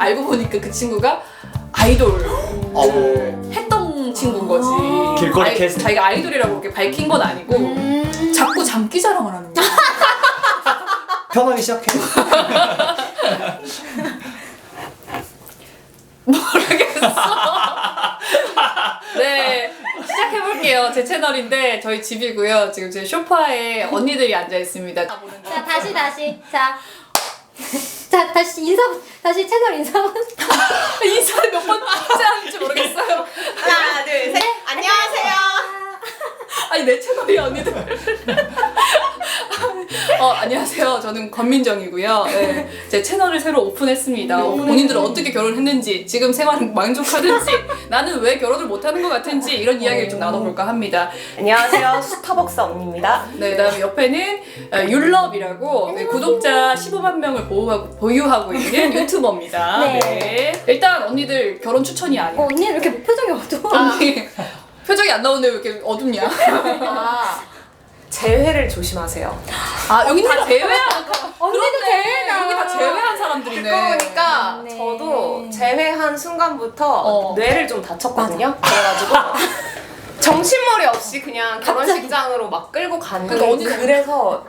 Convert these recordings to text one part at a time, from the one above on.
알고 보니까 그 친구가 아이돌을 했던 친구인 거지. 길거리 캐스팅. 자기가 아이돌이라고 이렇게 밝힌 건 아니고 자꾸 장기 자랑을 하는 거야. 편하게 시작해. 모르겠어. 네, 시작해볼게요. 제 채널인데 저희 집이고요. 지금 제 소파에 언니들이 앉아 있습니다. 자, 다시. 자, 다시 채널 인사. 인사를 몇 번 하는지 모르겠어요. 하나, 둘, 셋. 안녕하세요. 아니 내 채널이 언니들. 안녕하세요. 저는 권민정이고요. 네, 제 채널을 새로 오픈했습니다. 본인들은 어떻게 결혼했는지, 지금 생활은 만족하는지, 나는 왜 결혼을 못하는 것 같은지 이런 이야기를 좀 나눠볼까 합니다. 안녕하세요. 스타벅스 언니입니다. 네, 그다음에 옆에는 율럽이라고 구독자 15만 명을 보유하고 있는 유튜버입니다. 네. 네. 일단 언니들 결혼 추천이 아니야. 언니 왜 이렇게 표정이 어두워? 언니 표정이 안 나오는데 왜 이렇게 어둡냐? 아, 재회를 조심하세요. 아 여기 다 제외한 언니도 제외다. 여기 다 제외한 사람들이네. 그러니까 네. 저도 재회한 순간부터 어. 뇌를 좀 다쳤거든요. 그래가지고 정신머리 없이 그냥 결혼식장으로 막 끌고 갔는데 그러니까 언니는- 그래서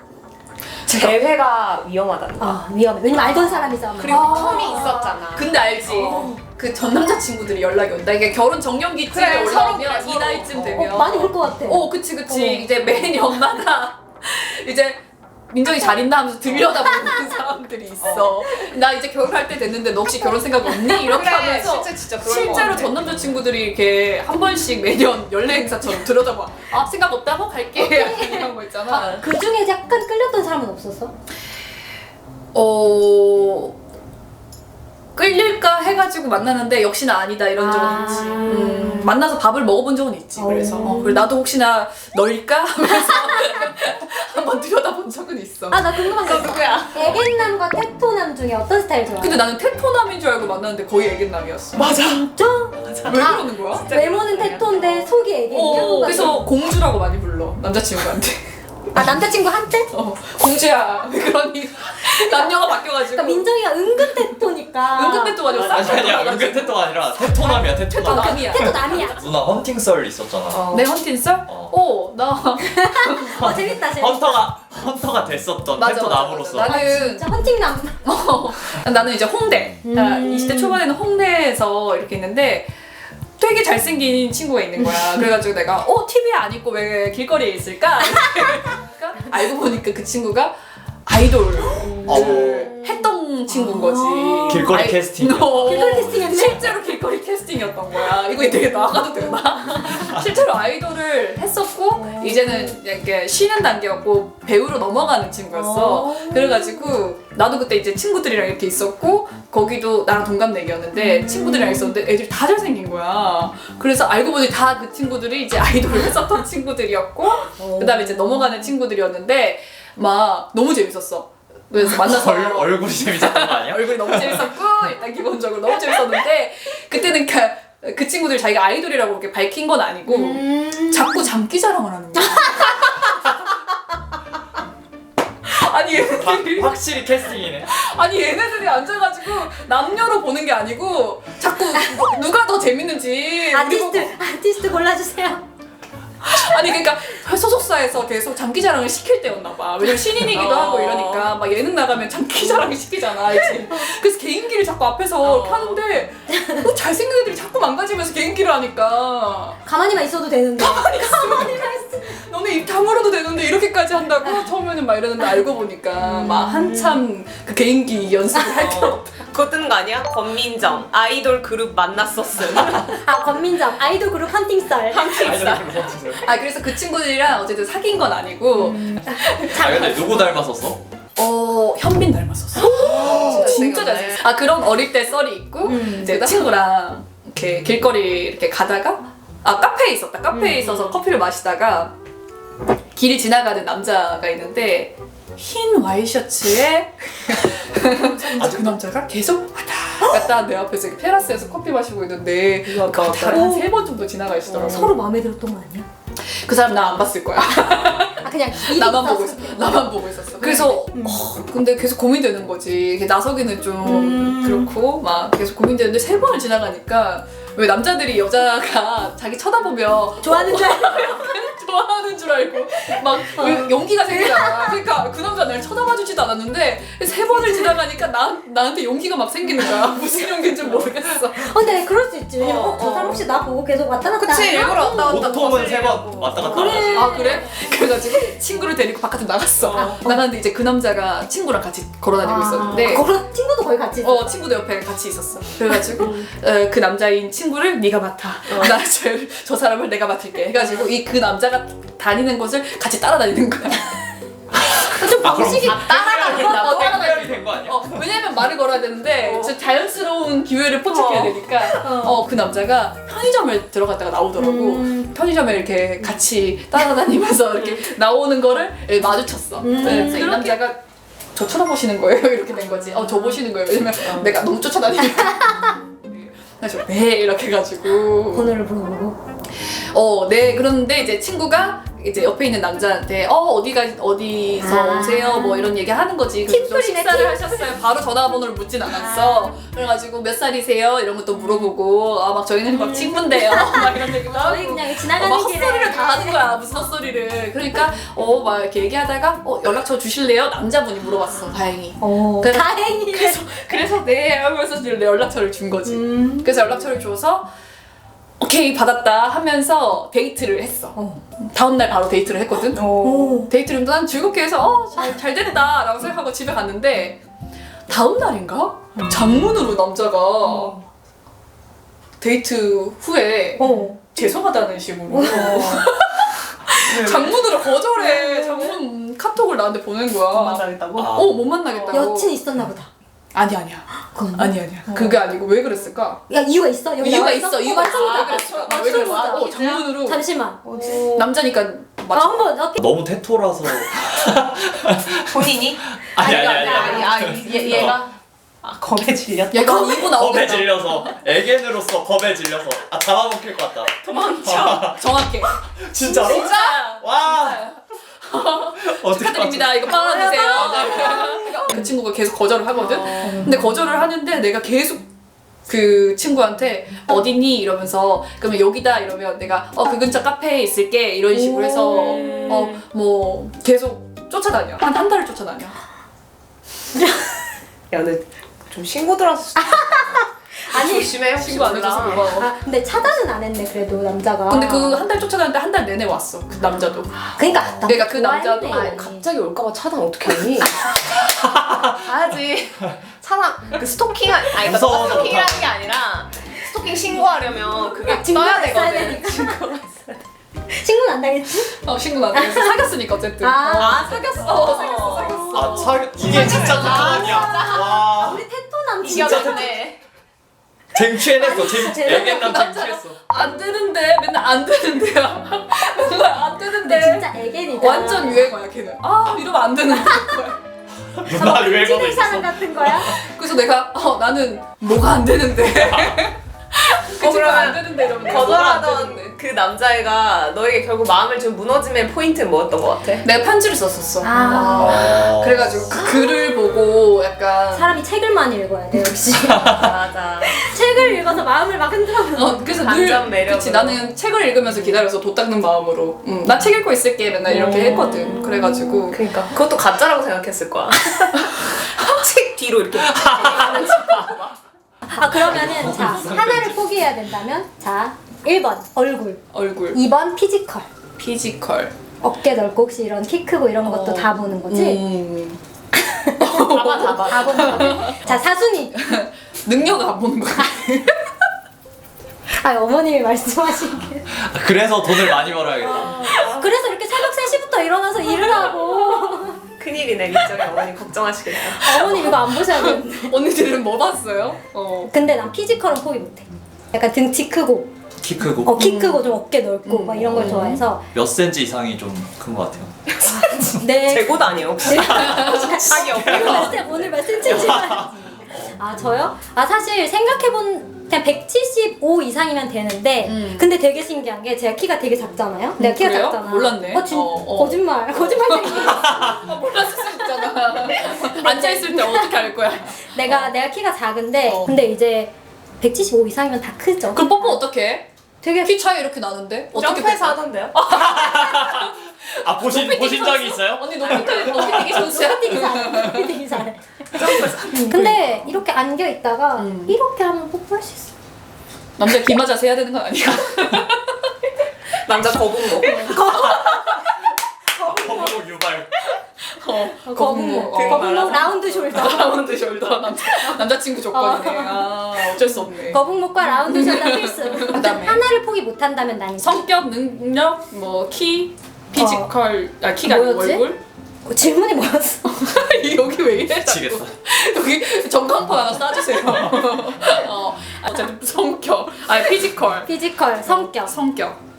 재회가 위험하다는 거야. 아, 위험해. 왜냐면 알던 사람이잖아. 그리고 텀이 있었잖아. 근데 알지? 그 전 남자친구들이 연락이 온다. 이게 결혼 정년기쯤에 그래, 올라오면 서로 이 그래, 나이쯤 되면 많이 올 것 같아. 그치. 이제 매년마다 이제 민정이 잘 있나 하면서 들여다보는 사람들이 있어. 나 이제 결혼할 때 됐는데 너 혹시 결혼 생각 없니? 이렇게 그래, 하면서 실제 진짜 그런 거 실제로 같아. 전 남자친구들이 이렇게 한 번씩 매년 연례 행사처럼 들여다봐. 아 생각 없다고 갈게. 이런 거 있잖아. 그 중에 약간 끌렸던 사람은 없었어? 끌릴까 해가지고 만나는데 역시나 아니다 이런 적은 있지. 만나서 밥을 먹어본 적은 있지. 그래서 그리고 나도 혹시나 너일까 하면서 한번 들여다본 적은 있어. 아, 나 궁금한 거 있어. 누구야? 애견남과 테토남 중에 어떤 스타일 좋아해? 근데 나는 테토남인 줄 알고 만났는데 거의 애견남이었어. 맞아. 진짜? 왜 그러는 거야? 외모는 테토인데 속이 애견이야? 그래서 공주라고 많이 불러 남자친구한테. 아, 남자친구한테? 공주야 왜 그러니? 남녀가 바뀌어가지고. 그러니까 민정이가 은근 테토니까. 은근 테토가 아니고 아니야, 은근 테토가 아니라 테토남이야, 테토남. 테토남이야. 테토남이야. 누나 헌팅썰 있었잖아. 내 헌팅썰? 나 재밌다. 헌터가 됐었던 테토남으로서. 나는 진짜 헌팅남. 나는 이제 홍대. 20대 초반에는 홍대에서 이렇게 있는데 되게 잘생긴 친구가 있는 거야. 그래가지고 내가 TV에 안 있고 왜 길거리에 있을까? 그러니까 알고 보니까 그 친구가 아이돌을 했던 친구인 거지. 길거리 캐스팅. 길거리 캐스팅이었네? 실제로 길거리 캐스팅이었던 거야. 이거 되게 나가도 되나? 실제로 아이돌을 했었고 이제는 이렇게 쉬는 단계였고 배우로 넘어가는 친구였어. 그래가지고 나도 그때 이제 친구들이랑 이렇게 있었고 거기도 나랑 동갑내기였는데 친구들이랑 있었는데 애들이 다 잘생긴 거야. 그래서 알고 보니 다 그 친구들이 이제 아이돌을 했었던 친구들이었고 그다음에 이제 넘어가는 친구들이었는데 막 너무 재밌었어. 그래서 만나서 얼굴이 재밌었던 거 아니야? 얼굴이 너무 재밌었고 일단 기본적으로 너무 재밌었는데 그때는 그 친구들 자기가 아이돌이라고 이렇게 밝힌 건 아니고 자꾸 장기 자랑을 하는 거야. 아니 얘네들이 확실히 캐스팅이네. 아니 얘네들이 앉아가지고 남녀로 보는 게 아니고 자꾸 누가 더 재밌는지 우리 보고 아티스트 골라주세요. 아니 그러니까 소속사에서 계속 장기 자랑을 시킬 때였나 봐. 왜냐면 신인이기도 하고 이러니까 막 예능 나가면 장기 자랑을 시키잖아, 알지? 그래서 개인기를 자꾸 앞에서 이렇게 하는데 잘생긴 애들이 자꾸 망가지면서 개인기를 하니까 가만히만 있어도 되는데. 너네 입 다물어도 되는데 이렇게까지 한다고? 처음에는 막 이러는데 알고 보니까 막 한참 그 개인기 연습을 할 때였다. 그거 뜨는 거 아니야? 권민정 아이돌 그룹 만났었음. 아, 권민정 아이돌 그룹 헌팅썰. 그래서 그 친구들이랑 어쨌든 사귄 건 아니고 근데 누구 닮았었어? 현빈 닮았었어. 진짜 잘생겼어. 그런 어릴 때 썰이 있고 이제 그 친구랑 이렇게 길거리 이렇게 가다가 카페에 있었다. 카페에 있어서 커피를 마시다가 길을 지나가는 남자가 있는데 흰 와이셔츠에 그 남자가 계속 왔다 갔다 내 앞에서 이렇게 테라스에서 커피 마시고 있는데 한 3번 정도 지나가 있더라고. 서로 마음에 들었던 거 아니야? 그 사람 나 안 봤을 거야. 아, 그냥 일이 나만 보고 있어서. 있었어. 나만 보고 있었어. 그래서 근데 계속 고민되는 거지. 이게 나서기는 좀 그렇고 막 계속 고민되는데 3번을 지나가니까 왜 남자들이 여자가 자기 쳐다보면 좋아하는 줄 알고. 좋아하는 줄 알고 막 용기가 생기잖아. 그러니까 그 남자 날 쳐다봐주지도 않았는데 3번을 지나가니까 나한테 용기가 막 생기는 거야. 무슨 용기인지 모르겠어. 근데 그럴 수 있지. 왜냐면 저 사람 혹시 나 보고 계속 왔다 갔다 그치, 하나? 일부러 왔다 갔다 보통은 거슬리려고. 3번 왔다 갔다 그래. 하지. 아 그래? 그래가지고 친구를 데리고 바깥에 나갔어. 나갔는데 이제 그 남자가 친구랑 같이 걸어다니고 있었는데 거기서 친구도 거의 같이 있어. 친구도 옆에 같이 있었어. 그래가지고 그 남자인 친구를 네가 맡아. 나 저 사람을 내가 맡을게. 해가지고 그 남자가 다니는 곳을 같이 따라다니는 거야. 좀 아, 그럼 방식이 따라가게 된다고? 땡별이 된 거 아니야? 왜냐면 말을 걸어야 되는데 진짜 자연스러운 기회를 포착해야 되니까 그 남자가 편의점을 들어갔다가 나오더라고. 편의점에 이렇게 같이 따라다니면서 이렇게 나오는 거를 마주쳤어. 그래서 이 남자가 저 쳐다보시는 거예요? 이렇게 된 거지. 저 보시는 거예요. 왜냐면 내가 너무 쫓아다니니까. 그래서 네 이렇게 해가지고 번호를 물어보고. 네 그런데 이제 친구가 이제 옆에 있는 남자한테 어디서 오세요 뭐 이런 얘기 하는 거지. 그래서 좀 팀플이네, 식사를 팀. 하셨어요. 바로 전화번호를 묻진 않았어. 그래가지고 몇 살이세요 이런 것도 물어보고 막 저희는 막 친구인데요 막 이런 얘기도 하고 저희 그냥 막 지나가는 길에. 헛소리를 다 하는 거야. 무슨 헛소리를. 그러니까 막 이렇게 얘기하다가 연락처 주실래요? 남자분이 물어봤어. 다행히. 그래서- 다행이네. 그래서 네 하면서 내 연락처를 준 거지. 그래서 연락처를 줘서 오케이 받았다 하면서 데이트를 했어. 다음날 바로 데이트를 했거든. 데이트를 난 즐겁게 해서 잘 됐다 라고 생각하고 집에 갔는데 다음날인가? 장문으로 남자가 데이트 후에 죄송하다는 식으로 장문으로 거절해. 장문 카톡을 나한테 보낸 거야. 만나겠다고? 못 만나겠다고. 여친이 있었나 보다. 아니야. 그건 아니야. 그게 아니고 왜 그랬을까? 야, 이유가 있어? 여기 이유가 나와 있어. 이유가 있어. 왜 그랬을까? 왜 그랬을까? 맞춰보자. 장문으로 잠시만. 남자니까 맞춰. 한번 어깨. 너무 테토라서. 본인이? 아니. 얘가? 겁에 질렸다. 얘가 이고 겁에 나오겠다. 질려서 애견으로서 겁에 질려서 잡아먹힐 것 같다. 도망쳐. 정확해. 진짜로? 진짜. 와. 어떡하지? 축하드립니다. 이거 빵 하나 드세요. 그 친구가 계속 거절을 하거든. 근데 거절을 하는데 내가 계속 그 친구한테 어디니 이러면서 그러면 여기다 이러면 내가 그 근처 카페에 있을게 이런 식으로 해서 뭐 계속 쫓아다녀. 한 달을 쫓아다녀. 야, 근데 좀 신고 들어왔어. 아니, 조심해. 혹시 친구 안 해줘서 몰라. 고마워. 아, 근데 차단은 안 했네, 그래도 남자가. 근데 그 한 달 쫓아다녔는데 한 달 내내 왔어. 그 남자도. 그러니까. 그러니까 그 남자도 좋아했네. 갑자기 올까봐 차단 어떻게 하니? 가야지. 차단 그 스토킹 아니 그러니까 무서워서 너가 스토킹이라는 게 아니라 스토킹 신고하려면 그게 증거가 떠야 있어야 되거든. 되니까. 친구는 안 당했지? 친구는 안 돼. 사귀었으니까 어쨌든. 사귀었어. 사귀었어. 이게 진짜 테토냐? 와. 우리 테토남 이겼네. 쟁취해냈어. 애견남 남자- 쟁취했어. 안 되는데 맨날 안 되는데요. 맨날 안 되는데. 진짜 애견이다. 완전 유행어야 걔는. 이러면 안 되는 거야. 누나 유행어도 찌는 사람 있었어. 같은 거야? 그래서 내가 나는 뭐가 안 되는데. 그 친구가 안 되는데 이러면 내가 뭐가 안 되는데. 거절하던 그 남자애가 너에게 결국 마음을 좀 무너짐의 포인트는 뭐였던 것 같아? 내가 편지를 썼었어. 그래가지고 그 아. 글을 보고 약간 사람이 책을 많이 읽어야 돼, 역시. 맞아. 책을 읽어서 마음을 막 흔들어. 그래서 반전 늘 매력으로. 그치 나는 책을 읽으면서 기다려서 도 닦는 마음으로 나 책 읽고 있을게 맨날 이렇게 했거든. 그래가지고 그러니까 그것도 가짜라고 생각했을 거야. 책 뒤로 이렇게 하는 집 봐봐. 그러면은 자, 하나를 포기해야 된다면 자, 1번 얼굴, 얼굴 2번 피지컬. 피지컬 어깨 넓고 혹시 이런 키 크고 이런 것도 다 보는 거지? 잡아. 다 보는 거지? 자, 사순이. 능력을 안 보는 거야. 어머님이 말씀하시길. 그래서 돈을 많이 벌어야겠다. 그래서 이렇게 새벽 3시부터 일어나서 일을 하고. 큰일이네 민정이 어머니 걱정하시겠다. 어머님 이거 안 보셔야겠네. 언니들은 뭐 봤어요? 근데 난 피지컬은 포기 못해. 약간 등치 크고, 키 크고 키 크고 좀 어깨 넓고 막 이런 걸 좋아해서 몇 센치 이상이 좀 큰 것 같아요. 내 재고도 아니에요 혹시? 자기 어깨가. 오늘 몇 센치인지. 저요? 사실 생각해본 그냥 175 이상이면 되는데 근데 되게 신기한 게 제가 키가 되게 작잖아요. 내가 키가 그래요? 작잖아. 몰랐네. 거짓말. 거짓말쟁이. 몰랐을 수 있잖아. 앉아있을 때 어떻게 알 거야? 내가 키가 작은데 근데 이제 175 이상이면 다 크죠. 그럼 뽀뽀 어떻게 해? 되게 키 차이 이렇게 나는데? 어떻게 점프해서 뽀뽀? 하던데요? 아 보신 적이 있어요? 언니 높이 뛰기 선수야? 되게 잘해. 되게 잘해. 근데 이렇게 안겨 있다가 이렇게 하면 뽀뽀할 수 있어. 남자 기마 자세 해야 되는 건 아니야? 남자 거북목. 거북목 유발. 거북목. 되게 거북목 라운드 숄더. 라운드 숄더 남자친구 조건이네. 아 어쩔 수 없네. 거북목과 라운드 숄더 필수. 그다음에? 하나를 포기 못한다면 난 성격, 능력, 뭐 키, 피지컬, 키가 아니고 뭐였지? 얼굴? 질문이 뭐였어? 여기 왜 이래? 미치겠어. 자꾸. 여기 전광판 하나 쏴주세요. 어쨌든 성격, 피지컬, 피지컬, 성격,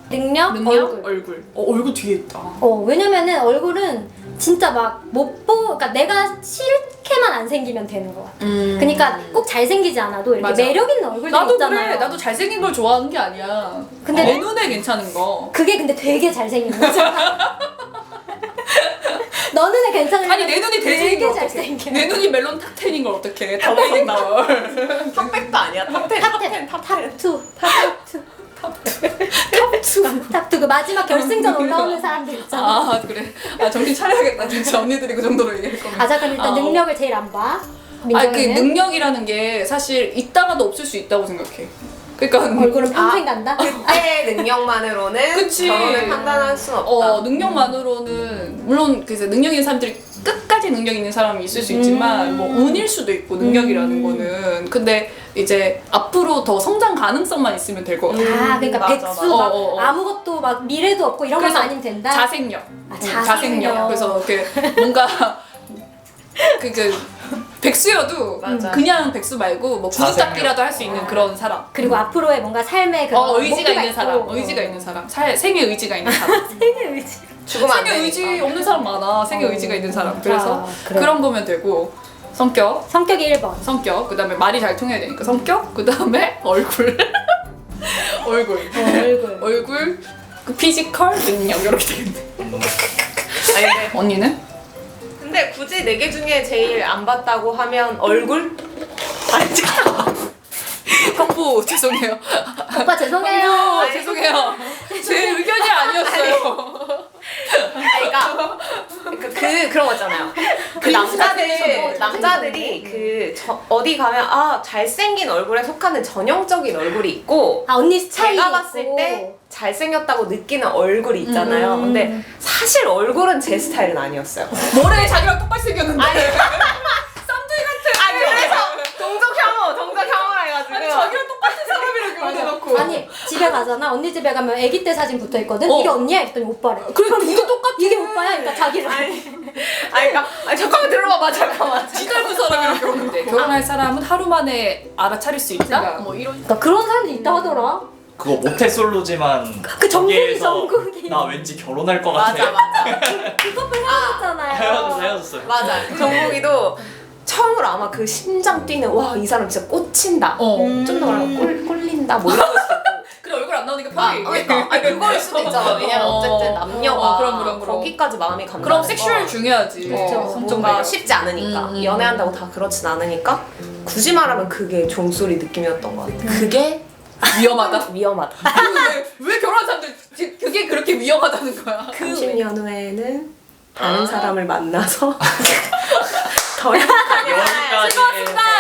능력, 얼굴. 얼굴. 얼굴 뒤에 있다. 왜냐면은 얼굴은 진짜 막 못 그러니까 내가 싫게만 안 생기면 되는 것 같아. 그러니까 꼭 잘생기지 않아도 이렇게 맞아. 매력 있는 얼굴들 나도 있잖아요. 그래. 나도 잘생긴 걸 좋아하는 게 아니야. 근데 내 눈에 괜찮은 거. 그게 근데 되게 잘생긴 거잖아. 너 눈에 괜찮은 아니 내 눈이 대생인 되게 걸 어떡해. 잘생겨. 내 눈이 멜론 탑10인 걸 어떡해. 탑10인 걸. 탑백도 아니야. 탑10. 탑2 탑2 그 마지막 결승전 올라오는 사람들 있잖아. 아 그래. 정신 차려야겠다. 진짜 언니들이 그 정도로 얘기할 거면. 잠깐 일단 능력을 제일 안 봐. 그 민정이는 능력이라는 게 사실 있다가도 없을 수 있다고 생각해. 그러니까 얼굴은 평생 간다. 그때의 능력만으로는 그치. 결혼을 판단할 수는 없다. 능력만으로는 물론 그래서 능력 있는 사람들이 끝까지 능력 있는 사람이 있을 수 있지만 뭐 운일 수도 있고 능력이라는 거는 근데 이제 앞으로 더 성장 가능성만 있으면 될 것 같아. 그러니까 맞아, 백수 맞아. 막 아무것도 막 미래도 없고 이런 것만 그래서 아니면 된다. 자생력. 자생력. 그래서 이렇게 뭔가 그 백수여도 맞아. 그냥 백수 말고 뭐 구두닦기라도 할 수 있는 그런 사람. 그리고 앞으로의 뭔가 삶의 그 의지가 있는 사람. 의지가 있는 사람. 생애 의지가 있는 사람. 생의 의지. 죽으면 안 생애 되니까. 의지 없는 사람 많아. 생애 의지가 있는 사람. 그래서 그래. 그런 거면 되고 성격, 성격이 1번. 그다음에 말이 잘 통해야 되니까 성격, 그다음에 얼굴, 얼굴, 그 피지컬, 능력 이렇게 되겠네. 아니 근데, 언니는? 근데 굳이 4개 중에 제일 안 봤다고 하면 얼굴? 아니 잠깐만. 형부 죄송해요. 오빠 죄송해요. 죄송해요. 제 의견이 아니었어요. 그러니까 그런 거 있잖아요. 그 남자들이 어디 가면 잘생긴 얼굴에 속하는 전형적인 얼굴이 있고 언니 스타일이 제가 봤을 있고. 때 잘생겼다고 느끼는 얼굴이 있잖아요. 근데 사실 얼굴은 제 스타일은 아니었어요. 뭐래 자기랑 똑같이 생겼는데. 아니. 쌈둥이 같아. 그래서 동적 혐오라 해가지고. 자기랑 똑같은 사람이라고 그래놓고. 아니 집에 가잖아. 언니 집에 가면 아기 때 사진 붙어 있거든. 이게 언니야? 했더니 오빠래. 그럼 이게 똑같아. 이게 오빠야? 그러니까 자기를. 그러니까 잠깐만 들어봐봐 잠깐만. 지 닮은 사람이랑 결혼인데 결혼할 사람은 하루 만에 알아차릴 수 있다? 뭐 이런. 그러니까 그런 사람도 있다 하더라. 그거 모태솔로지만 그 거기에서 정국이. 나 왠지 결혼할 것 같아. 맞아. 그 커플 헤어졌잖아요. 헤어졌어요. 맞아. 정국이도 처음으로 아마 그 심장 뛰는 와 이 사람 진짜 꽂힌다. 좀 더 말하면 꼴린다 뭐 이런 거. 그래 얼굴 안 나오니까 편하게 얘기해. 그러니까 그거일 수도 있잖아. 왜냐면 어쨌든 남녀가 그럼. 거기까지 마음이 간다. 그럼 섹슈얼 중요하지. 뭔가 쉽지 않으니까 연애한다고 다 그렇진 않으니까 굳이 말하면 그게 종소리 느낌이었던 것 같아. 그게 위험하다. 위험하다. 왜 결혼한 사람들 그게 그렇게 위험하다는 거야? 30년 후에는 다른 사람을 만나서 더 행복하게 살아야지. 여기까지.